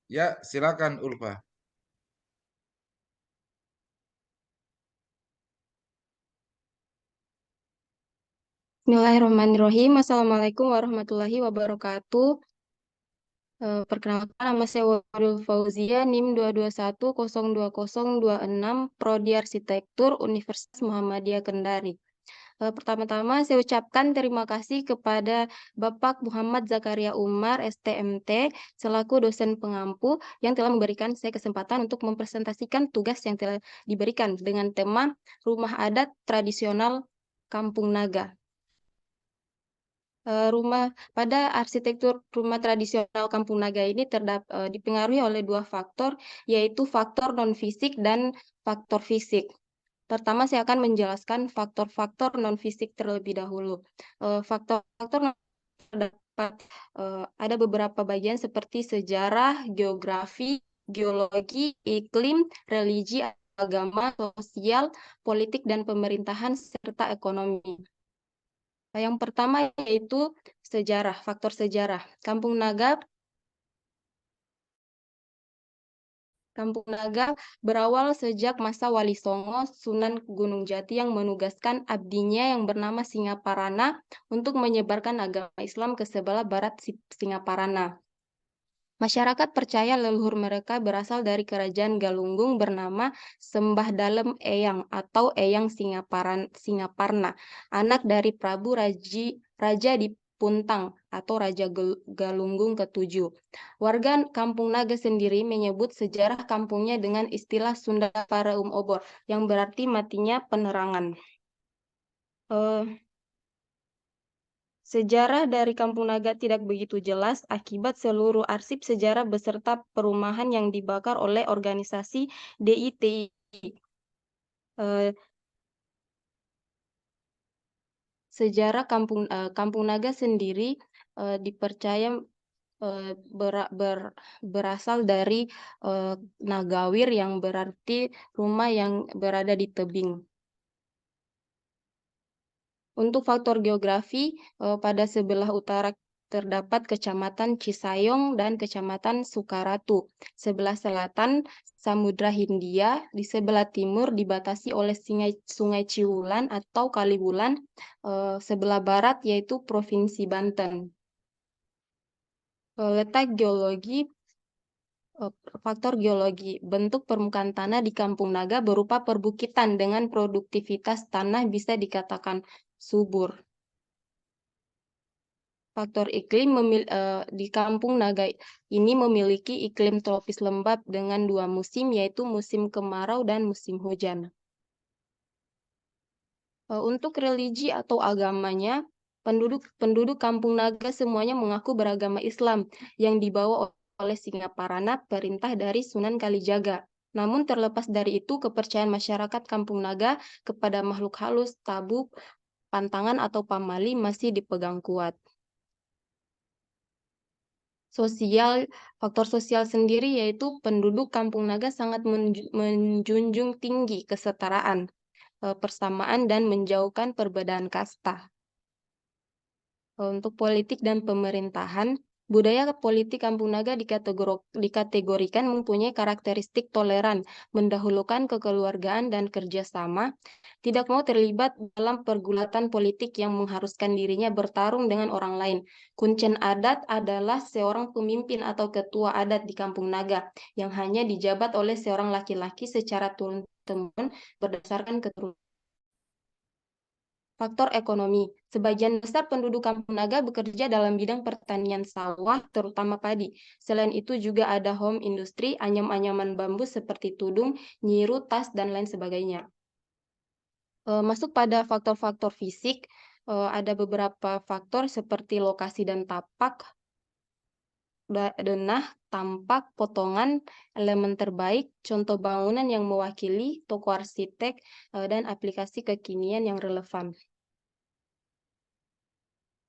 Ya, silakan Ulfa. Bismillahirrahmanirrahim. Assalamualaikum warahmatullahi wabarakatuh. Perkenalkan, nama saya Wadul Fauzia, NIM 221020026, Prodi Arsitektur Universitas Muhammadiyah Kendari. Pertama-tama saya ucapkan terima kasih kepada Bapak Muhammad Zakaria Umar, STMT, selaku dosen pengampu yang telah memberikan saya kesempatan untuk mempresentasikan tugas yang telah diberikan dengan tema Rumah Adat Tradisional Kampung Naga. Rumah pada arsitektur rumah tradisional Kampung Naga ini dipengaruhi oleh dua faktor, yaitu faktor non-fisik dan faktor fisik. Pertama, saya akan menjelaskan faktor-faktor non-fisik terlebih dahulu. Faktor-faktor terdapat ada beberapa bagian seperti sejarah, geografi, geologi, iklim, religi, agama, sosial, politik, dan pemerintahan, serta ekonomi. Yang pertama yaitu sejarah, faktor sejarah. Kampung Naga berawal sejak masa Wali Songo, Sunan Gunung Jati yang menugaskan abdinya yang bernama Singaparana untuk menyebarkan agama Islam ke sebelah barat Singaparana. Masyarakat percaya leluhur mereka berasal dari kerajaan Galunggung bernama Sembah Dalem Eyang atau Eyang Singaparna, anak dari Raja di Puntang atau Raja Galunggung ketujuh. Warga Kampung Naga sendiri menyebut sejarah kampungnya dengan istilah Sunda Pareum Obor, yang berarti matinya penerangan. Sejarah dari Kampung Naga tidak begitu jelas akibat seluruh arsip sejarah beserta perumahan yang dibakar oleh organisasi DITI. Eh, Kampung Naga sendiri dipercaya berasal dari Nagawir yang berarti rumah yang berada di tebing. Untuk faktor geografi, pada sebelah utara terdapat Kecamatan Cisayong dan Kecamatan Sukaratu. Sebelah selatan, Samudra Hindia. Di sebelah timur dibatasi oleh Sungai Ciulan atau Kalibulan. Sebelah barat yaitu Provinsi Banten. Letak geologi, faktor geologi. Bentuk permukaan tanah di Kampung Naga berupa perbukitan dengan produktivitas tanah bisa dikatakan subur. Faktor iklim di Kampung Naga ini memiliki iklim tropis lembab dengan dua musim, yaitu musim kemarau dan musim hujan. Untuk religi atau agamanya, penduduk Kampung Naga semuanya mengaku beragama Islam yang dibawa oleh Singaparana, perintah dari Sunan Kalijaga. Namun terlepas dari itu, kepercayaan masyarakat Kampung Naga kepada makhluk halus, tabu, pantangan atau pamali masih dipegang kuat. Faktor sosial sendiri yaitu penduduk Kampung Naga sangat menjunjung tinggi kesetaraan, persamaan, dan menjauhkan perbedaan kasta. Untuk politik dan pemerintahan, budaya politik Kampung Naga dikategorikan mempunyai karakteristik toleran, mendahulukan kekeluargaan dan kerjasama, tidak mau terlibat dalam pergulatan politik yang mengharuskan dirinya bertarung dengan orang lain. Kuncen adat adalah seorang pemimpin atau ketua adat di Kampung Naga yang hanya dijabat oleh seorang laki-laki secara turun-temurun berdasarkan keturunan. Faktor ekonomi. Sebagian besar penduduk Kampung Naga bekerja dalam bidang pertanian sawah, terutama padi. Selain itu juga ada home industri, anyam-anyaman bambu seperti tudung, nyiru, tas, dan lain sebagainya. Masuk pada faktor-faktor fisik, ada beberapa faktor seperti lokasi dan tapak, denah, tampak, potongan, elemen terbaik, contoh bangunan yang mewakili, toko arsitek, dan aplikasi kekinian yang relevan.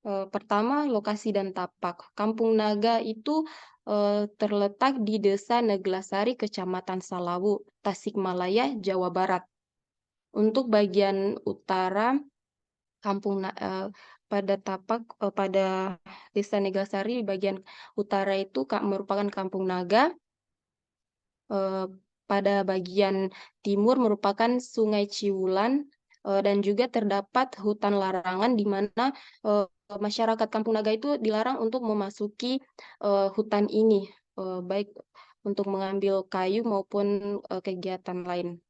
Pertama, lokasi dan tapak. Kampung Naga itu terletak di Desa Neglasari, Kecamatan Salawu, Tasikmalaya, Jawa Barat. Untuk bagian utara, pada Desa Neglasari di bagian utara itu merupakan Kampung Naga. Eh, pada bagian timur merupakan Sungai Ciwulan, dan juga terdapat hutan larangan di mana masyarakat Kampung Naga itu dilarang untuk memasuki hutan ini, baik untuk mengambil kayu maupun kegiatan lain.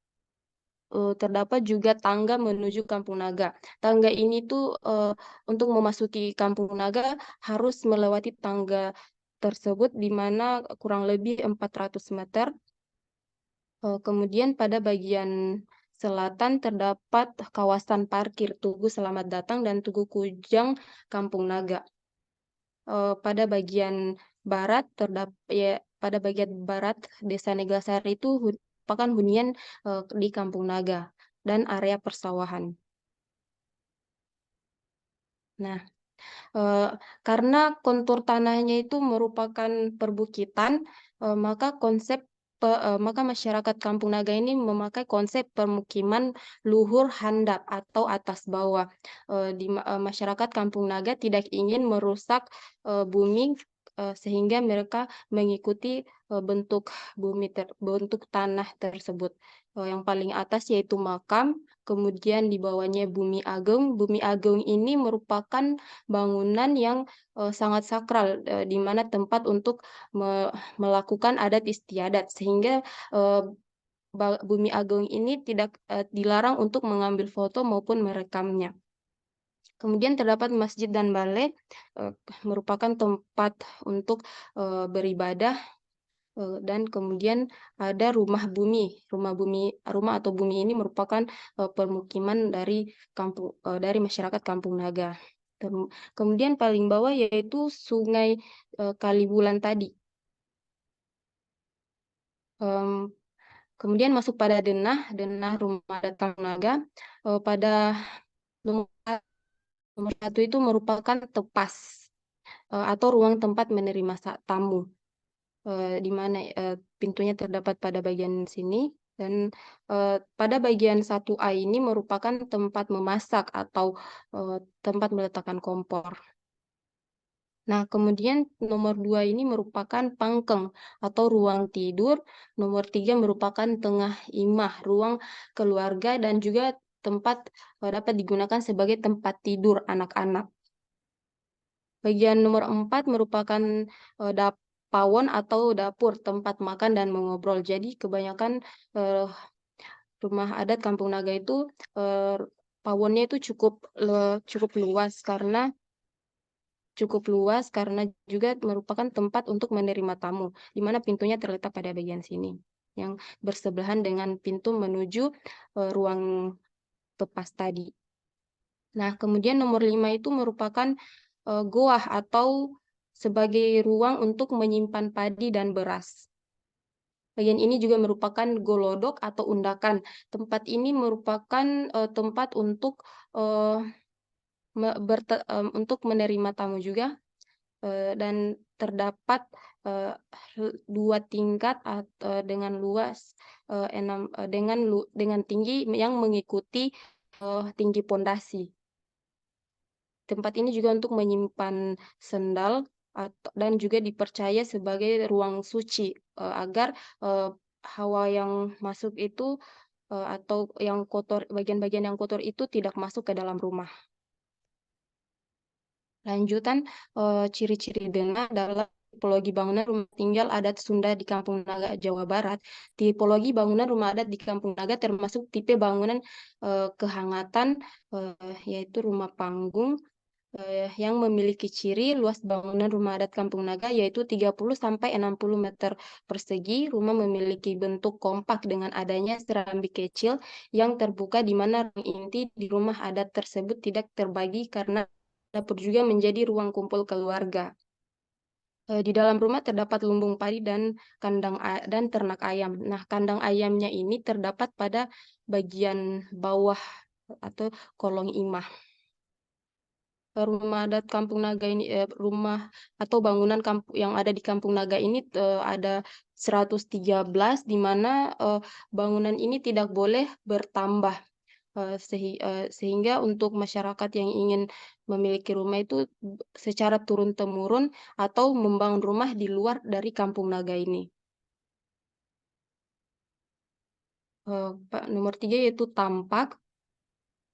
Terdapat juga tangga menuju Kampung Naga. Tangga ini tuh untuk memasuki Kampung Naga harus melewati tangga tersebut di mana kurang lebih 400 meter. Kemudian pada bagian selatan terdapat kawasan parkir Tugu Selamat Datang dan Tugu Kujang Kampung Naga. Pada bagian barat pada bagian barat Desa Neglasari itu merupakan hunian di Kampung Naga dan area persawahan. Nah, eh, karena kontur tanahnya itu merupakan perbukitan, maka masyarakat Kampung Naga ini memakai konsep permukiman luhur handap atau atas bawah. Masyarakat Kampung Naga tidak ingin merusak bumi, sehingga mereka mengikuti bentuk tanah tersebut. Yang paling atas yaitu makam, kemudian di bawahnya Bumi Agung. Bumi Agung ini merupakan bangunan yang sangat sakral, di mana tempat untuk melakukan adat istiadat, sehingga eh, Bumi Agung ini tidak dilarang untuk mengambil foto maupun merekamnya. Kemudian terdapat masjid dan balai, eh, merupakan tempat untuk beribadah, dan kemudian ada rumah atau bumi ini merupakan permukiman dari masyarakat Kampung Naga. Kemudian paling bawah yaitu Sungai Kalibulan tadi. Em, Kemudian masuk pada denah rumah adat Kampung Naga. Pada nomor, nomor satu itu merupakan tepas, atau ruang tempat menerima tamu, di mana pintunya terdapat pada bagian sini, dan pada bagian 1A ini merupakan tempat memasak atau tempat meletakkan kompor. Nah, kemudian nomor 2 ini merupakan pangkeng atau ruang tidur. Nomor 3 merupakan tengah imah, ruang keluarga dan juga tempat dapat digunakan sebagai tempat tidur anak-anak. Bagian nomor 4 merupakan pawon atau dapur, tempat makan dan mengobrol. Jadi kebanyakan eh, rumah adat Kampung Naga itu pawonnya itu cukup luas karena juga merupakan tempat untuk menerima tamu, di mana pintunya terletak pada bagian sini, yang bersebelahan dengan pintu menuju ruang tepas tadi. Nah, kemudian nomor 5 itu merupakan goah atau sebagai ruang untuk menyimpan padi dan beras. Bagian ini juga merupakan golodok atau undakan. Tempat ini merupakan tempat untuk uh, untuk menerima tamu juga, dan terdapat uh, 2 tingkat dengan luas dengan tinggi yang mengikuti tinggi pondasi. Tempat ini juga untuk menyimpan sendal dan juga dipercaya sebagai ruang suci, agar hawa yang masuk itu atau yang kotor, bagian-bagian yang kotor itu tidak masuk ke dalam rumah. Lanjutan, ciri-ciri denah adalah tipologi bangunan rumah tinggal adat Sunda di Kampung Naga, Jawa Barat. Tipologi bangunan rumah adat di Kampung Naga termasuk tipe bangunan kehangatan, yaitu rumah panggung, yang memiliki ciri luas bangunan rumah adat Kampung Naga yaitu 30-60 meter persegi. Rumah memiliki bentuk kompak dengan adanya serambi kecil yang terbuka, di mana ruang inti di rumah adat tersebut tidak terbagi karena dapur juga menjadi ruang kumpul keluarga. Di dalam rumah terdapat lumbung padi dan dan ternak ayam. Nah, kandang ayamnya ini terdapat pada bagian bawah atau kolong imah. Rumah adat Kampung Naga ini, rumah atau bangunan yang ada di Kampung Naga ini ada 113, di mana bangunan ini tidak boleh bertambah, sehingga untuk masyarakat yang ingin memiliki rumah itu secara turun-temurun atau membangun rumah di luar dari Kampung Naga ini. Nomor 3 yaitu tampak.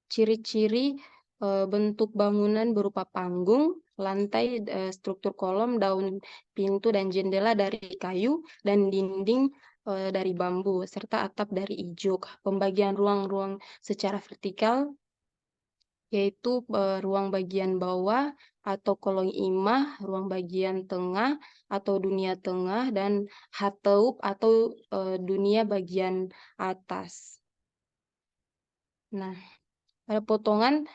Ciri-ciri, bentuk bangunan berupa panggung, lantai, struktur kolom, daun pintu dan jendela dari kayu, dan dinding, dari bambu, serta atap dari ijuk. Pembagian ruang-ruang secara vertikal, yaitu, ruang bagian bawah atau kolong imah, ruang bagian tengah atau dunia tengah, dan hateup atau, dunia bagian atas. Nah, pada potongan,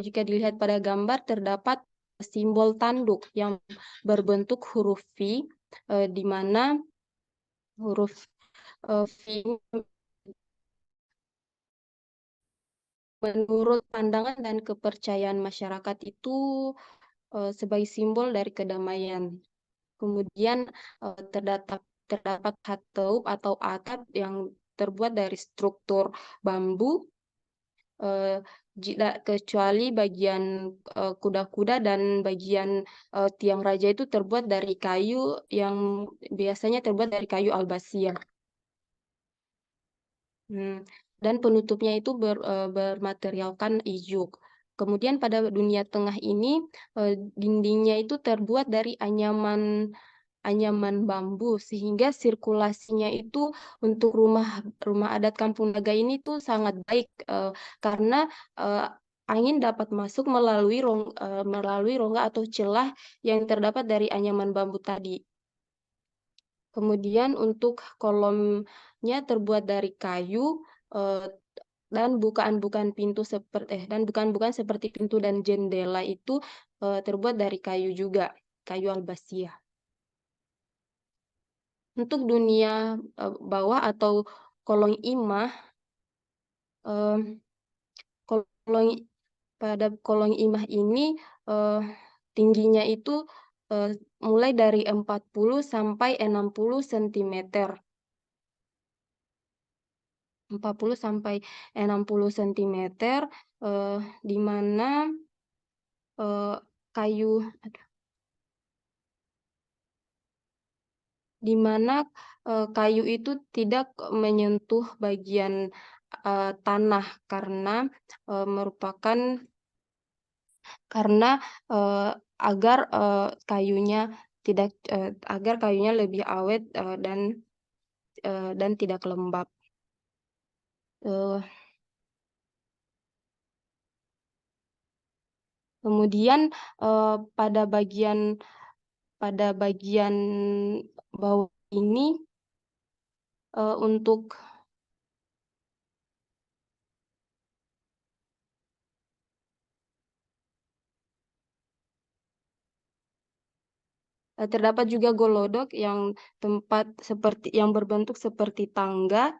jika dilihat pada gambar terdapat simbol tanduk yang berbentuk huruf V, di mana huruf, V ini menurut pandangan dan kepercayaan masyarakat itu, sebagai simbol dari kedamaian. Kemudian, terdapat hateup atau atap yang terbuat dari struktur bambu, kecuali bagian, kuda-kuda dan bagian, tiang raja itu terbuat dari kayu yang biasanya terbuat dari kayu albasia. Dan penutupnya itu bermaterialkan ijuk. Kemudian pada dunia tengah ini, dindingnya itu terbuat dari anyaman bambu, sehingga sirkulasinya itu untuk rumah adat Kampung Naga ini tuh sangat baik, karena, angin dapat masuk melalui rongga atau celah yang terdapat dari anyaman bambu tadi. Kemudian untuk kolomnya terbuat dari kayu, dan bukaan-bukaan seperti pintu dan jendela itu, terbuat dari kayu juga, kayu albasia. Untuk dunia, bawah atau kolong imah, mmm, kolong pada kolong imah ini, tingginya itu, mulai dari 40 sampai 60 sentimeter. 40 sampai 60 sentimeter, di mana, eee, kayu di mana, kayu itu tidak menyentuh bagian, tanah karena, merupakan karena, eee, agar, agar kayunya lebih awet, dan tidak lembab. Eee, Kemudian, pada bagian bawah ini, untuk terdapat juga golodok yang berbentuk seperti tangga,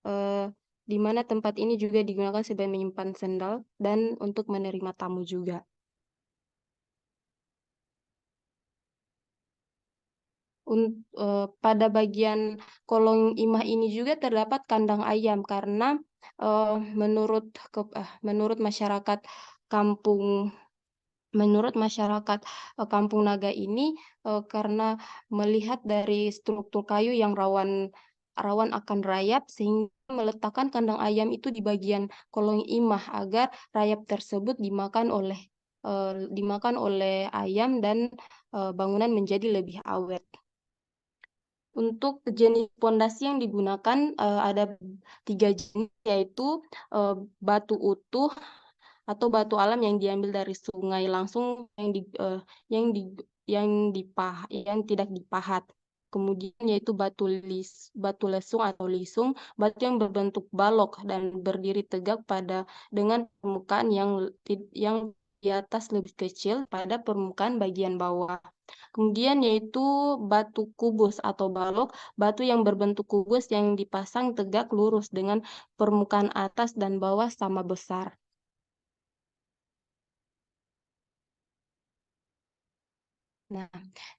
eee, di mana tempat ini juga digunakan sebagai menyimpan sendal dan untuk menerima tamu juga. Pada bagian kolong imah ini juga terdapat kandang ayam karena, menurut masyarakat kampung Kampung Naga ini, karena melihat dari struktur kayu yang rawan rawan akan rayap sehingga meletakkan kandang ayam itu di bagian kolong imah agar rayap tersebut dimakan oleh ayam dan, bangunan menjadi lebih awet. Untuk jenis pondasi yang digunakan, ada 3 jenis yaitu, batu utuh atau batu alam yang diambil dari sungai langsung yang di yang tidak dipahat. Kemudian yaitu batu lesung atau lisung, batu yang berbentuk balok dan berdiri tegak dengan permukaan yang di atas lebih kecil pada permukaan bagian bawah. Kemudian yaitu batu kubus atau balok, batu yang berbentuk kubus yang dipasang tegak lurus dengan permukaan atas dan bawah sama besar. Nah,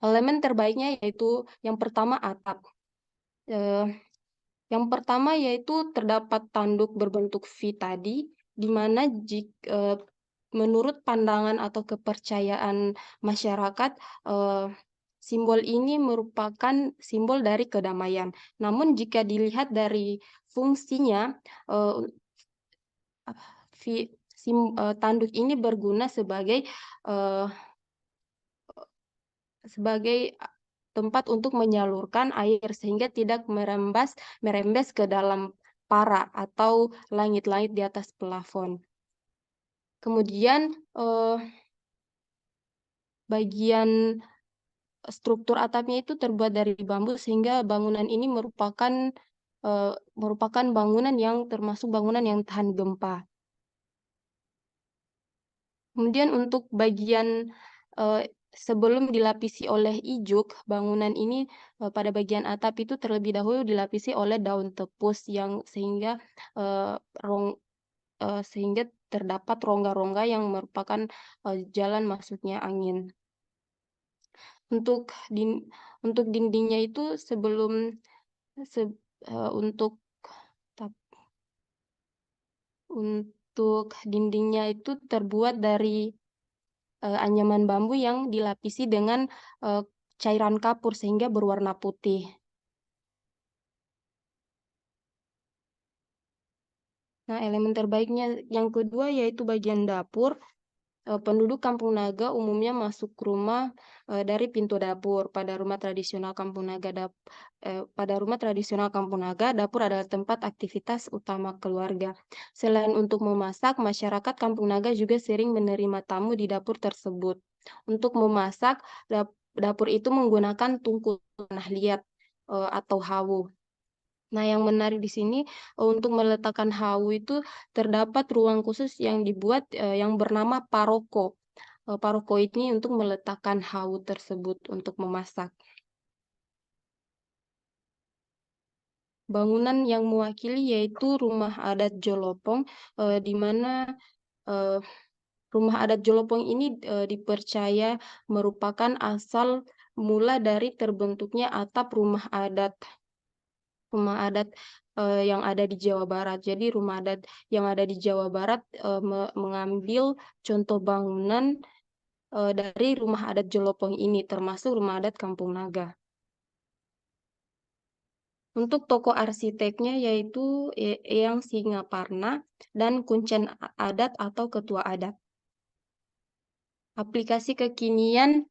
elemen terbaiknya yaitu yang pertama atap. Eee, yang pertama yaitu terdapat tanduk berbentuk V tadi, di mana menurut pandangan atau kepercayaan masyarakat, simbol ini merupakan simbol dari kedamaian. Namun jika dilihat dari fungsinya eh, tanduk ini berguna eh, sebagai tempat untuk menyalurkan air sehingga tidak merembes ke dalam para atau langit-langit di atas plafon. Kemudian bagian struktur atapnya itu terbuat dari bambu sehingga bangunan ini merupakan bangunan yang termasuk bangunan yang tahan gempa. Kemudian untuk bagian eh, sebelum dilapisi oleh ijuk, bangunan ini pada bagian atap itu terlebih dahulu dilapisi oleh daun tepus yang eh, rong, sehingga terdapat rongga-rongga yang merupakan jalan masuknya angin. Untuk untuk dindingnya itu se, untuk untuk dindingnya itu terbuat dari anyaman bambu yang dilapisi dengan uh, cairan kapur sehingga berwarna putih. Nah, elemen terbaiknya yang kedua yaitu bagian dapur. Penduduk Kampung Naga umumnya masuk rumah dari pintu dapur. Pada rumah tradisional Kampung Naga, dapur adalah tempat aktivitas utama keluarga. Selain untuk memasak, masyarakat Kampung Naga juga sering menerima tamu di dapur tersebut. Untuk memasak, dapur itu menggunakan tungku tanah liat atau hawu. Nah, yang menarik di sini untuk meletakkan hawu itu terdapat ruang khusus yang dibuat yang bernama paroko. Paroko ini untuk meletakkan hawu tersebut untuk memasak. Bangunan yang mewakili yaitu rumah adat Jolopong, di mana eh, rumah adat Jolopong ini dipercaya merupakan asal mula dari terbentuknya atap rumah adat yang ada di Jawa Barat. Jadi rumah adat yang ada di Jawa Barat mengambil contoh bangunan dari rumah adat Jolopong ini, termasuk rumah adat Kampung Naga. Untuk tokoh arsiteknya yaitu Eyang Singaparna dan Kuncen Adat atau Ketua Adat. Aplikasi kekinian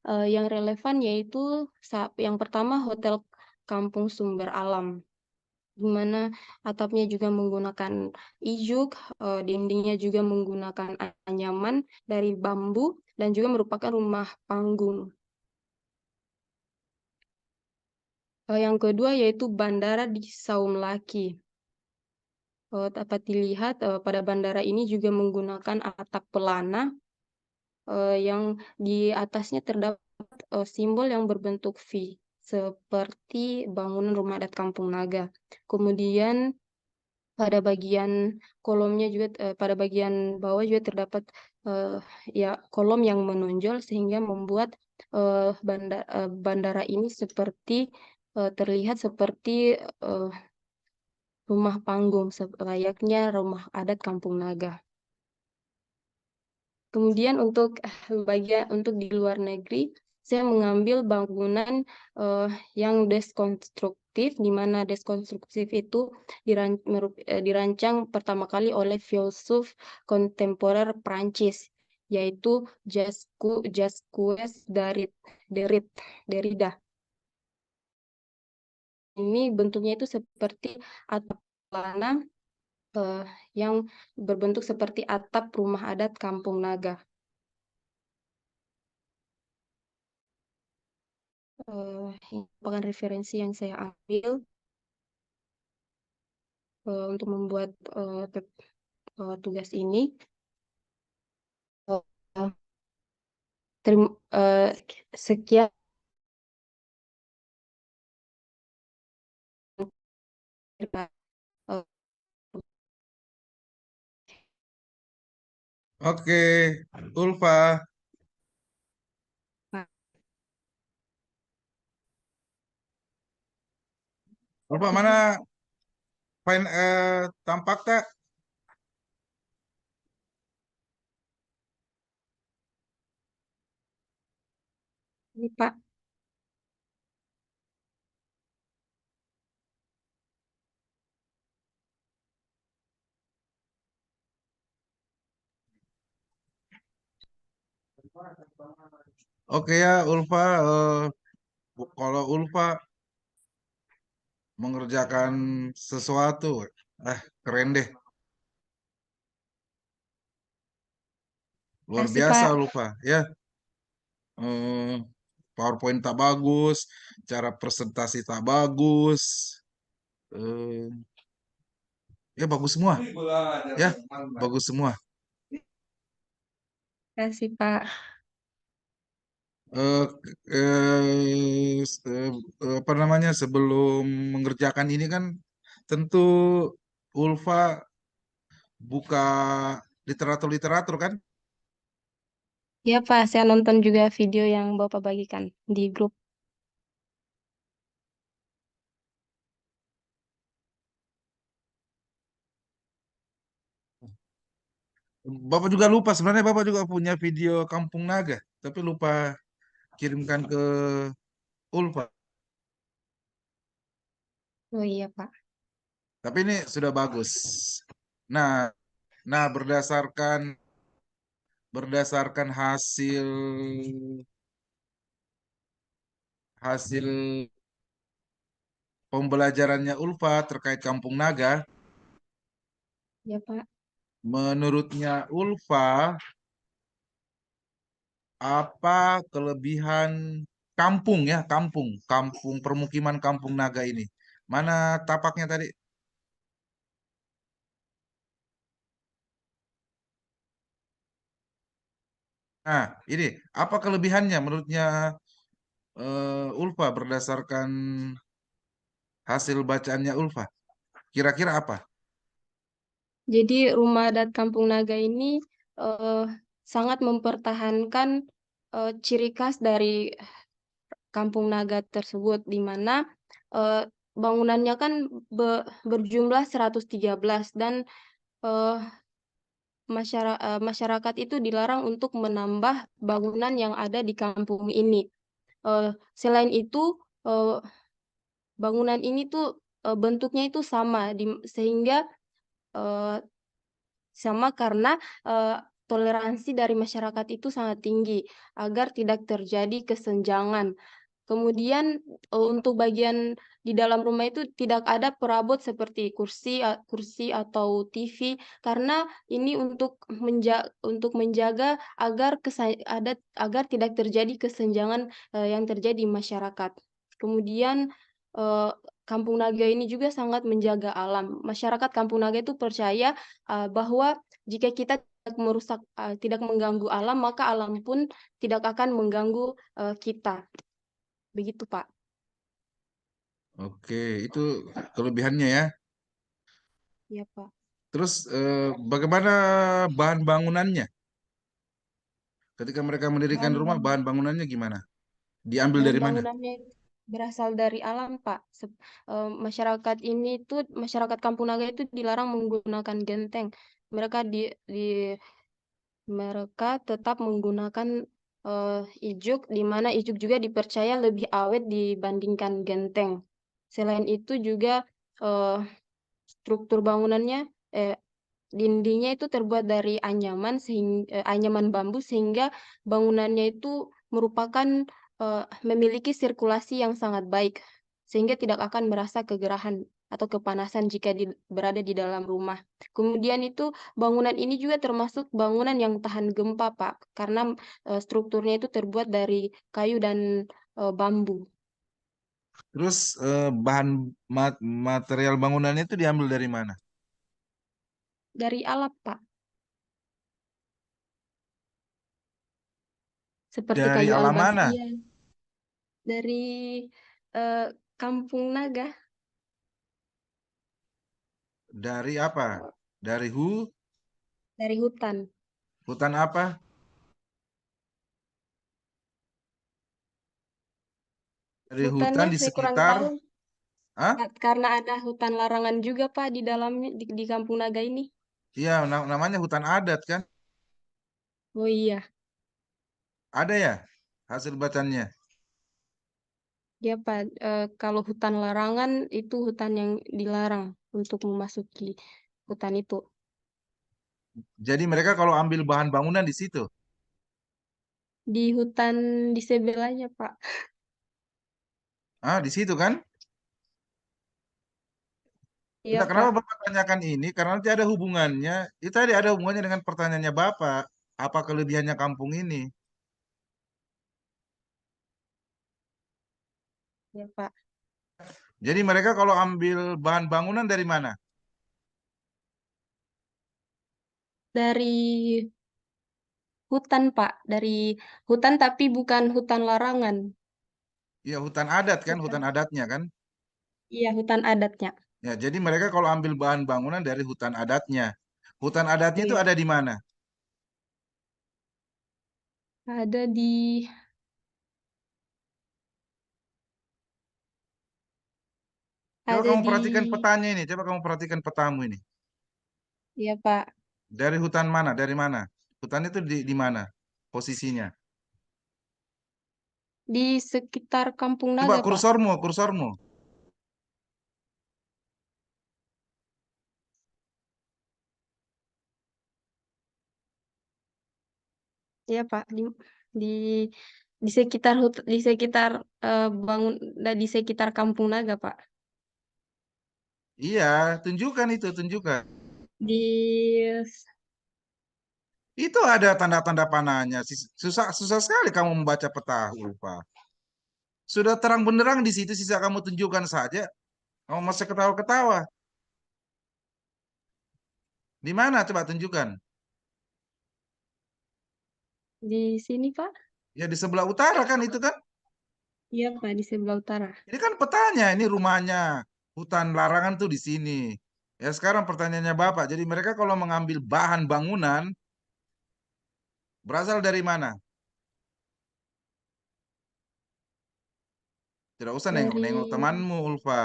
yang relevan yaitu yang pertama Hotel Kampung Sumber Alam, di mana atapnya juga menggunakan ijuk, dindingnya juga menggunakan anyaman dari bambu, dan juga merupakan rumah panggung. Yang kedua yaitu bandara di Saumlaki. Dapat dilihat pada bandara ini juga menggunakan atap pelana yang di atasnya terdapat simbol yang berbentuk V, seperti bangunan rumah adat Kampung Naga. Kemudian pada bagian kolomnya juga pada bagian bawah juga terdapat uh, ya kolom yang menonjol sehingga membuat bandara ini terlihat seperti uh, rumah panggung layaknya rumah adat Kampung Naga. Kemudian untuk di luar negeri, saya mengambil bangunan uh, yang deskonstruktif, di mana deskonstruktif itu dirancang pertama kali oleh filsuf kontemporer Prancis, yaitu Jacques Derrida. Ini bentuknya itu seperti atap pelana eh, yang berbentuk seperti atap rumah adat Kampung Naga. Ini merupakan referensi yang saya ambil untuk membuat tugas ini. Uh, Sekian. uh, Oke, Ulfa. Ulfa mana tampak tak? Ini Pak. Oke ya, Ulfa. Kalau Ulfa mengerjakan sesuatu, keren deh. Luar Kasih biasa, Pak. Ulfa. Ya, eh, PowerPoint tak bagus, cara presentasi tak bagus. eh, ya bagus semua. Ya, bagus semua. Kasih Pak. eh apa namanya, sebelum mengerjakan ini kan tentu Ulfa buka literatur-literatur kan. Ya Pak, saya nonton juga video yang Bapak bagikan di grup. Bapak juga lupa, sebenarnya Bapak juga punya video Kampung Naga, tapi lupa kirimkan ke Ulfa. Oh iya Pak. Tapi ini sudah bagus. Nah, nah berdasarkan berdasarkan hasil hasil pembelajarannya Ulfa terkait Kampung Naga, Ya Pak. menurutnya Ulfa, apa kelebihan kampung ya, kampung permukiman Kampung Naga ini? Mana tapaknya tadi? Nah, ini apa kelebihannya menurutnya Ulfa berdasarkan hasil bacaannya Ulfa? Kira-kira apa? Jadi rumah adat Kampung Naga ini eh, sangat mempertahankan ciri khas dari Kampung Naga tersebut, di mana eh, bangunannya kan berjumlah 113 dan eh, masyarakat itu dilarang untuk menambah bangunan yang ada di kampung ini. Selain itu, eh, bangunan ini tuh bentuknya itu sama, sehingga eh, sama karena eh, toleransi dari masyarakat itu sangat tinggi agar tidak terjadi kesenjangan. Kemudian untuk bagian di dalam rumah itu tidak ada perabot seperti kursi atau TV karena ini untuk menjaga agar agar tidak terjadi kesenjangan yang terjadi di masyarakat. Kemudian eh, Kampung Naga ini juga sangat menjaga alam. Masyarakat Kampung Naga itu percaya bahwa jika kita tidak mengganggu alam, maka alam pun tidak akan mengganggu kita. Begitu, Pak. Oke, itu kelebihannya ya. Ya, Pak. Terus bagaimana bahan bangunannya? Ketika mereka mendirikan Bahan rumah, bang bahan bangunannya gimana? Diambil bahan dari mana? bangunannya berasal dari alam, Pak. Masyarakat Kampung Naga itu dilarang menggunakan genteng. Mereka mereka tetap menggunakan ijuk, di mana ijuk juga dipercaya lebih awet dibandingkan genteng. Selain itu juga eh, struktur bangunannya eh, dindingnya itu terbuat dari anyaman bambu sehingga bangunannya itu merupakan memiliki sirkulasi yang sangat baik sehingga tidak akan merasa kegerahan atau kepanasan jika berada di dalam rumah. Kemudian itu bangunan ini juga termasuk bangunan yang tahan gempa, Pak, karena strukturnya itu terbuat dari kayu dan bambu. Terus bahan material bangunannya itu diambil dari mana? Dari alam, Pak, seperti Dari kayu alam mana? albazia dari eh, Kampung Naga. Dari apa? Dari Dari hutan. hutan apa? Dari hutan Hutannya di saya kurang sekitar, tahu ah? karena ada hutan larangan juga Pak di dalamnya di Kampung Naga ini. Iya, namanya hutan adat kan? Oh iya, Ada ya hasil bacanya. ya Pak. Kalau hutan larangan itu hutan yang dilarang untuk memasuki hutan itu. Jadi mereka kalau ambil bahan bangunan di situ. Di hutan di sebelahnya, Pak. Ah, di situ kan? Iya, Tidak, kenapa Pak. Bapak tanyakan ini? Karena nanti ada hubungannya. Itu tadi ada hubungannya dengan pertanyaannya Bapak. Apa kelebihannya kampung ini? Iya, Pak. Jadi mereka kalau ambil bahan bangunan dari mana? Dari hutan, Pak. Dari hutan tapi bukan hutan larangan. Ya hutan adat kan, hutan Hutan. adatnya kan? Iya, hutan adatnya. Ya, jadi mereka kalau ambil bahan bangunan dari hutan adatnya. Hutan adatnya itu Iya. ada di mana? Ada di Coba ada kamu di perhatikan petanya ini. Coba kamu perhatikan petamu ini. Iya, Pak. Dari hutan mana? Dari mana? Hutan itu di mana posisinya? Di sekitar Kampung Coba Naga, Pak. kursormu, kursormu. Iya, Pak. Di di sekitar di sekitar di sekitar Kampung Naga, Pak. Iya, tunjukkan itu, tunjukkan. Di Itu ada tanda-tanda panahnya. Susah, susah sekali kamu membaca peta, Ulfa. Sudah terang benderang di situ, sisa kamu tunjukkan saja. Kamu masih ketawa-ketawa. Di mana? Coba tunjukkan. di sini, Pak. Ya di sebelah utara kan itu kan? Iya, Pak, di sebelah utara. Ini kan petanya, ini rumahnya. Hutan larangan tuh di sini. Ya sekarang pertanyaannya Bapak. Jadi mereka kalau mengambil bahan bangunan, berasal dari mana? Tidak usah Dari nengok-nengok temanmu, Ulfa.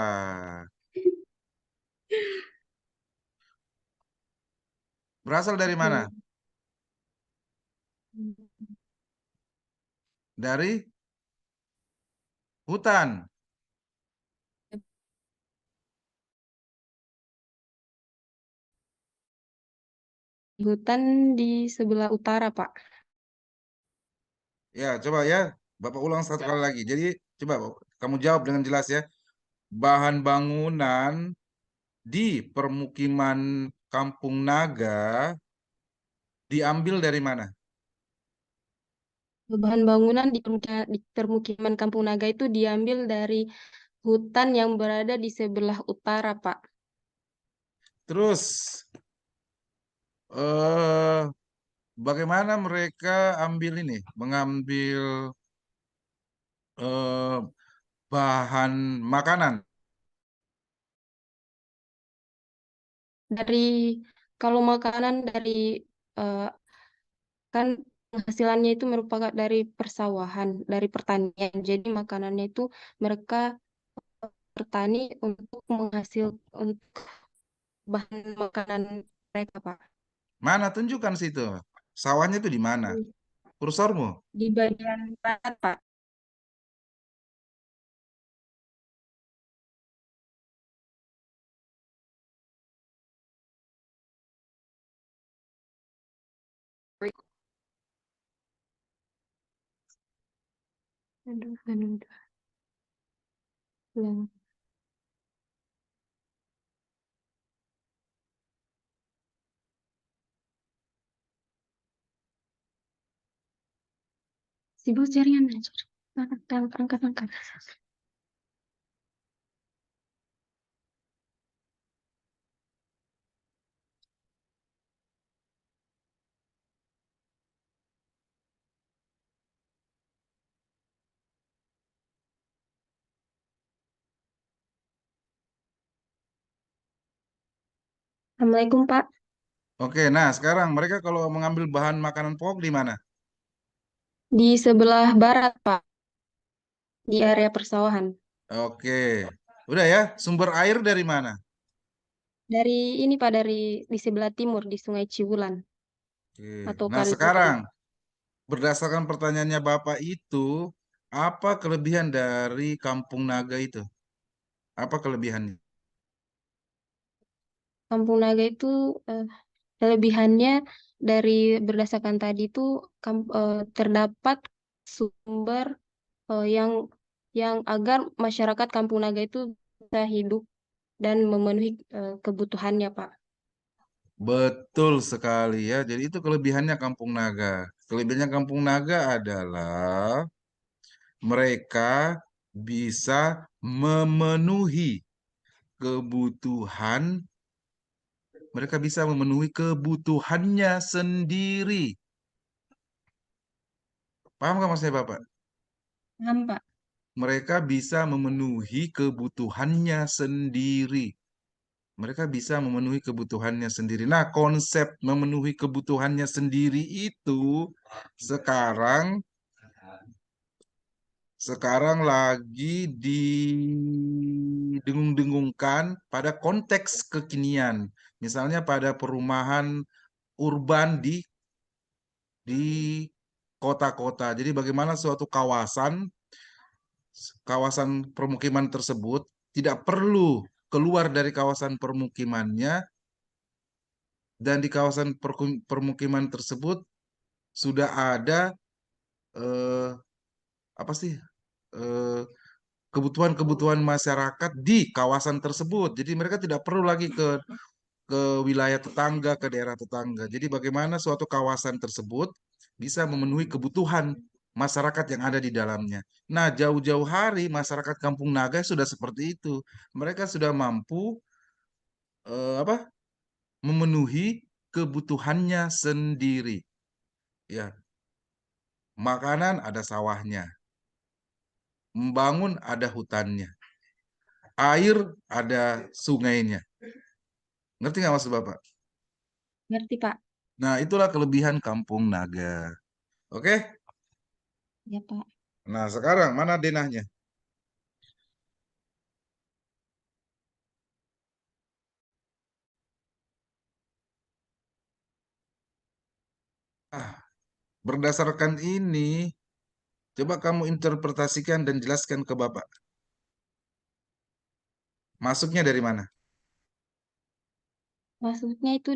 Berasal dari mana? di Dari hutan. hutan di sebelah utara, Pak. Ya, coba ya. Bapak ulang satu kali lagi. Jadi, coba kamu jawab dengan jelas ya. Bahan bangunan di permukiman Kampung Naga diambil dari mana? Bahan bangunan di permukiman Kampung Naga itu diambil dari hutan yang berada di sebelah utara, Pak. Terus, eh bagaimana mereka ambil ini? Mengambil eh bahan makanan. Dari kalau makanan dari eh, kan penghasilannya itu merupakan dari persawahan, dari pertanian. Jadi makanannya itu mereka bertani untuk untuk bahan makanan mereka, Pak. Mana tunjukkan situ. Sawahnya itu di mana? Kursormu. Di bagian barat, Pak. Aduh, aduh, aduh. Si bos jaringan anjir. Angkat, angkat, angkat. Assalamualaikum, Pak. Oke, nah sekarang mereka kalau mengambil bahan makanan pokok di mana? Di sebelah barat, Pak. Di area persawahan. Oke, udah ya. Sumber air dari mana? Dari ini, Pak, dari di sebelah timur, di Sungai Ciwulan Oke. atau Nah Kali Putih. sekarang berdasarkan pertanyaannya Bapak itu, apa kelebihan dari Kampung Naga itu? Apa kelebihannya? Kampung Naga itu kelebihannya berdasarkan tadi itu terdapat sumber yang agar masyarakat Kampung Naga itu bisa hidup dan memenuhi kebutuhannya, Pak. Betul sekali ya. Jadi itu kelebihannya Kampung Naga. Kelebihannya Kampung Naga adalah mereka bisa memenuhi kebutuhan, mereka bisa memenuhi kebutuhannya sendiri. Paham nggak maksudnya Bapak? Paham, Pak? Mereka bisa memenuhi kebutuhannya sendiri. Mereka bisa memenuhi kebutuhannya sendiri. Nah, konsep memenuhi kebutuhannya sendiri itu sekarang sekarang lagi didengung-dengungkan pada konteks kekinian. Misalnya pada perumahan urban di kota-kota. Jadi bagaimana suatu kawasan permukiman tersebut tidak perlu keluar dari kawasan permukimannya, dan di kawasan permukiman tersebut sudah ada eh, apa sih eh, kebutuhan-kebutuhan masyarakat di kawasan tersebut. Jadi mereka tidak perlu lagi ke wilayah tetangga, ke daerah tetangga. Jadi bagaimana suatu kawasan tersebut bisa memenuhi kebutuhan masyarakat yang ada di dalamnya. Nah, jauh-jauh hari masyarakat Kampung Naga sudah seperti itu. Mereka sudah mampu apa? Memenuhi kebutuhannya sendiri. Ya, makanan ada sawahnya, membangun ada hutannya, air ada sungainya. Ngerti nggak maksud Bapak? Ngerti, Pak? Nah, itulah kelebihan Kampung Naga. Oke? Ya, Pak. Nah, sekarang mana denahnya? Ah, berdasarkan ini, coba kamu interpretasikan dan jelaskan ke Bapak. Masuknya dari mana? Maksudnya itu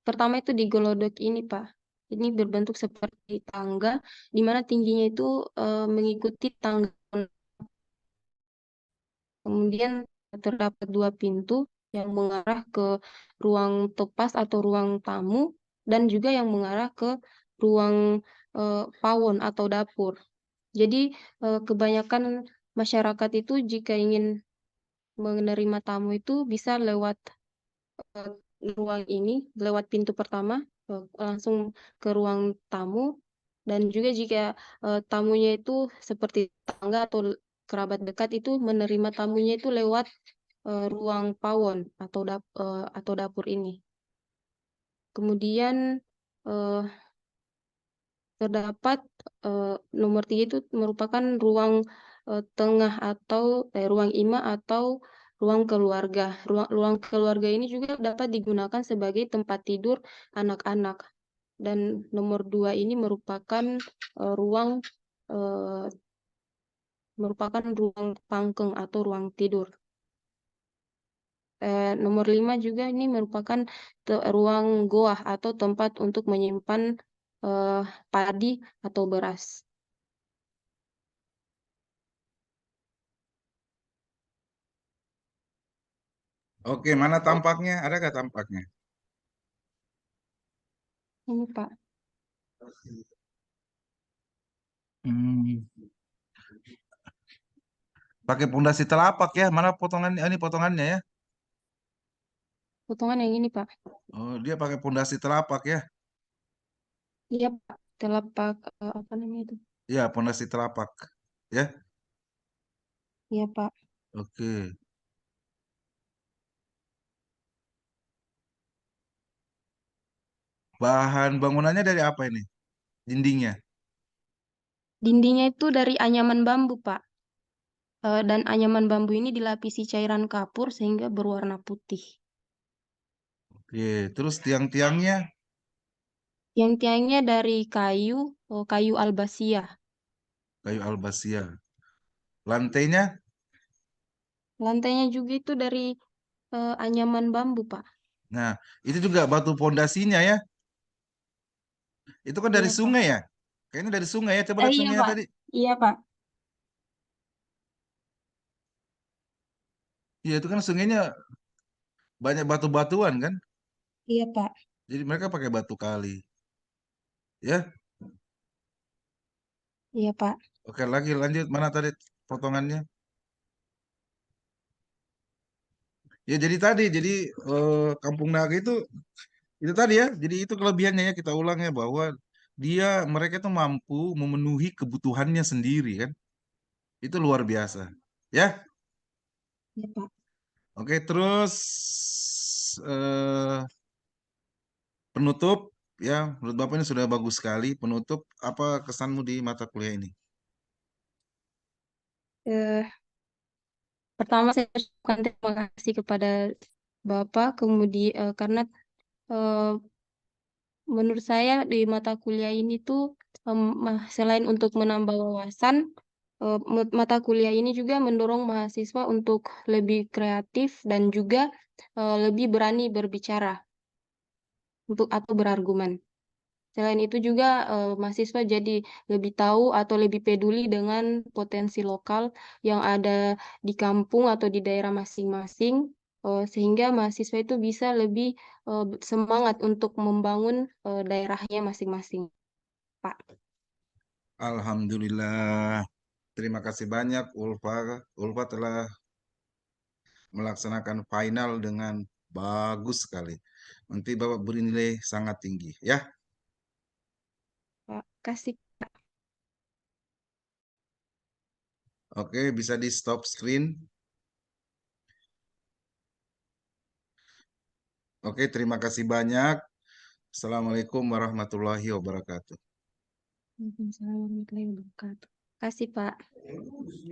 pertama itu di Golodok ini, Pak. Ini berbentuk seperti tangga, di mana tingginya itu mengikuti tangga. Kemudian terdapat dua pintu yang mengarah ke ruang tepas atau ruang tamu, dan juga yang mengarah ke ruang pawon atau dapur. Jadi kebanyakan masyarakat itu jika ingin menerima tamu itu bisa lewat eh, ruang ini, lewat pintu pertama, langsung ke ruang tamu. Dan juga jika tamunya itu seperti tangga atau kerabat dekat, itu menerima tamunya itu lewat ruang pawon atau dapur ini. Kemudian eh, terdapat nomor 3 itu merupakan ruang tengah atau ruang ima atau ruang keluarga. Ruang keluarga ini juga dapat digunakan sebagai tempat tidur anak-anak. Dan nomor 2 ini eh, ruang eh, merupakan ruang pangkeng atau ruang tidur. Nomor 5 juga ini merupakan ruang goah atau tempat untuk menyimpan eh, padi atau beras. Oke, mana tampaknya? Ada nggak tampaknya? Ini, Pak. Hmm, pakai pondasi telapak ya. Mana potongannya? Ini potongannya ya. Potongan yang ini, Pak. Oh, dia pakai pondasi telapak ya. Iya, Pak. Telapak, apa namanya itu? Ya, pondasi telapak. Ya. Iya, Pak. Oke. Bahan bangunannya dari apa ini? Dindingnya. Dindingnya itu dari anyaman bambu, Pak. Dan anyaman bambu ini dilapisi cairan kapur sehingga berwarna putih. Oke, terus tiang-tiangnya Yang tiangnya dari kayu albasia. kayu albasia. Lantainya, Lantainya juga itu dari anyaman bambu, Pak. nah itu juga batu pondasinya ya. Itu kan dari Iya, Pak. sungai ya? Kayaknya dari sungai ya. Coba lihat Iya, sungainya Pak. tadi. Iya, Pak. Iya, itu kan sungainya banyak batu-batuan kan? Iya, Pak. Jadi mereka pakai batu kali. Ya, Iya, Pak. oke lagi lanjut. Mana tadi potongannya? Ya jadi tadi, jadi Kampung Naga itu tadi ya. Jadi itu kelebihannya ya kita ulang ya bahwa mereka tuh mampu memenuhi kebutuhannya sendiri kan. Itu luar biasa. Ya, Iya, Pak. oke terus penutup ya menurut Bapak ini sudah bagus sekali. Penutup apa kesanmu di mata kuliah ini? Eh, Pertama saya ucapkan terima kasih kepada Bapak, kemudian karena eh, menurut saya di mata kuliah ini tuh selain untuk menambah wawasan, mata kuliah ini juga mendorong mahasiswa untuk lebih kreatif dan juga lebih berani berbicara untuk atau berargumen. Selain itu juga mahasiswa jadi lebih tahu atau lebih peduli dengan potensi lokal yang ada di kampung atau di daerah masing-masing, sehingga mahasiswa itu bisa lebih semangat untuk membangun daerahnya masing-masing, Pak. Alhamdulillah. Terima kasih banyak Ulfa. Ulfa telah melaksanakan final dengan bagus sekali. Nanti Bapak beri nilai sangat tinggi ya. Pak, kasih. Oke, bisa di stop screen. Oke, terima kasih banyak. Assalamualaikum warahmatullahi wabarakatuh. Waalaikumsalam warahmatullahi wabarakatuh. Kasih, Pak.